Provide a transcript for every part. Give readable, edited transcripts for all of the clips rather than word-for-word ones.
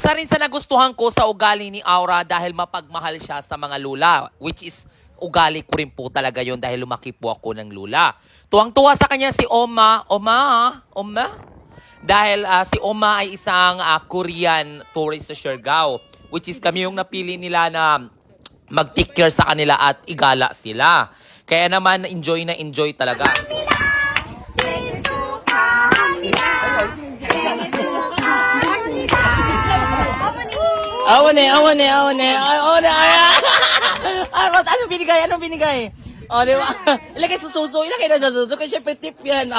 Isa rin sa nagustuhan ko sa ugali ni Aura dahil mapagmahal siya sa mga lula, which is ugali ko rin po talaga yon dahil lumaki po ako ng lula. Tuwang-tuwa sa kanya si Oma. Dahil si Oma ay isang Korean tourist sa Siargao, which is kami yung napili nila na mag-take care sa kanila at igala sila. Kaya naman enjoy na enjoy talaga. Awane. Ano binigay? O, di ba? Ilagay sa suso. Ilagay na sa suso. Kasi syempre tip yan.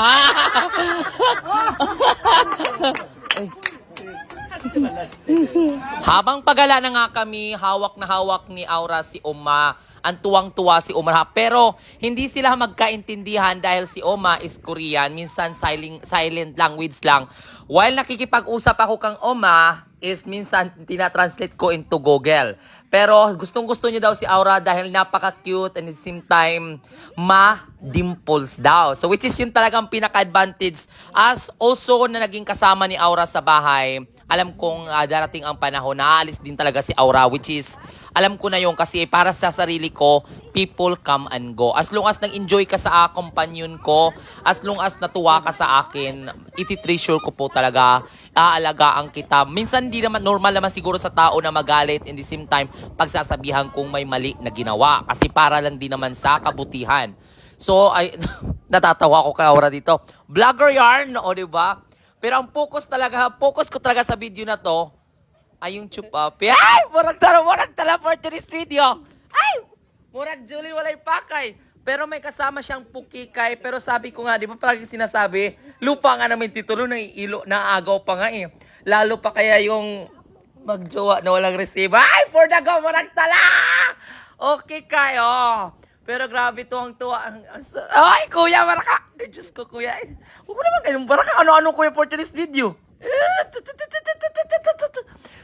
Habang pagala na nga kami, hawak na hawak ni Aura si Oma. Ang tuwang-tuwa si Oma. Pero hindi sila magkaintindihan dahil si Oma is Korean. Minsan silent language lang. While nakikipag-usap ako kang Oma, is minsan tinatranslate ko into Google. Pero gustong-gusto niya daw si Aura dahil napaka-cute and at the same time, ma-dimples daw. So which is yun talagang pinaka-advantage. As also na naging kasama ni Aura sa bahay, alam kong darating ang panahon, naaalis din talaga si Aura, which is, alam ko na yun kasi para sa sarili ko, people come and go. As long as nag-enjoy ka sa companion ko, as long as natuwa ka sa akin, iti-treasure ko po talaga, aalagaan kita. Minsan hindi naman, normal naman siguro sa tao na magalit, in the same time, pagsasabihan kung may mali na ginawa. Kasi para lang din naman sa kabutihan. So, ay, natatawa ko kay Aura dito. Vlogger yarn, o diba? Pero ang focus ko talaga sa video na to, ay yung chupapi. Ay! Murag tala for today's video. Ay! Murag Julie walay pakay. Pero may kasama siyang pukikay. Pero sabi ko nga, di ba palagi sinasabi, lupa nga namin titulo ng ilo, naagaw pa nga eh. Lalo pa kaya yung magjowa na walang resibo. Ay! For the go, murag tala! Okay kayo. Pero grabe tuwang-tuwa. Ay, kuya, maraka! Ay, Diyos ko, kuya. Huwag mo naman kayong maraka. Ano-ano, kuya, for today's video.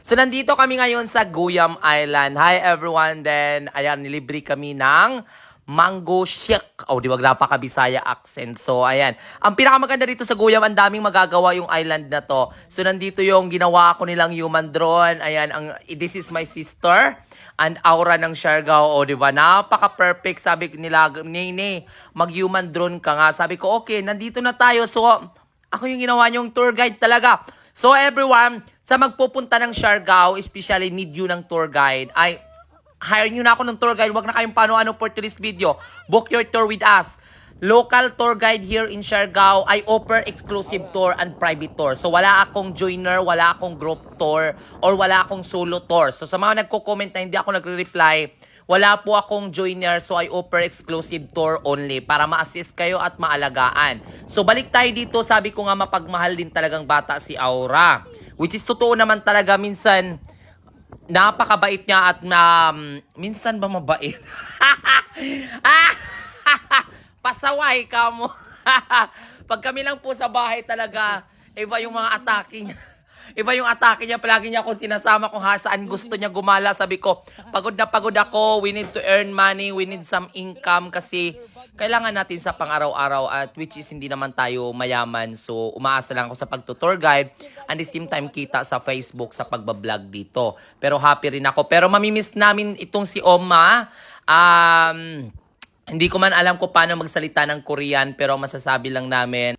So, nandito kami ngayon sa Guyam Island. Hi, everyone. Then, ayan, nilibre kami ng mango shake. Oh, di ba, napaka-Bisaya accent. So, ayan. Ang pinakamaganda dito sa Guyam, ang daming magagawa yung island na to. So, nandito yung ginawa ko nilang human drone. Ayan, this is my sister. And Aura ng Siargao, o diba? Napaka-perfect. Sabi nila, Nene, mag-human drone ka nga. Sabi ko, okay, nandito na tayo. So, ako yung ginawa niyong tour guide talaga. So, everyone, sa magpupunta ng Siargao, especially need you ng tour guide, ay, hire nyo na ako ng tour guide. Huwag na kayong paano-ano for today's video. Book your tour with us. Local tour guide here in Siargao, I offer exclusive tour and private tour. So wala akong joiner, wala akong group tour, or wala akong solo tour. So sa mga nagko-comment na hindi ako nagre-reply, wala po akong joiner, so I offer exclusive tour only para ma-assist kayo at maalagaan. So balik tayo dito, sabi ko nga mapagmahal din talagang bata si Aura. Which is totoo naman talaga, minsan napakabait niya at minsan ba mabait? Pasaway ka mo. Pag kami lang po sa bahay talaga, iba yung mga atake niya. Iba yung atake niya. Palagi niya akong sinasama kung saan gusto niya gumala. Sabi ko, pagod na pagod ako. We need to earn money. We need some income kasi kailangan natin sa pang-araw-araw at which is hindi naman tayo mayaman. So, umaasa lang ako sa pag-tour guide and the same time kita sa Facebook sa pagbablog dito. Pero happy rin ako. Pero mamimiss namin itong si Oma. Hindi ko man alam kung paano magsalita ng Korean pero masasabi lang namin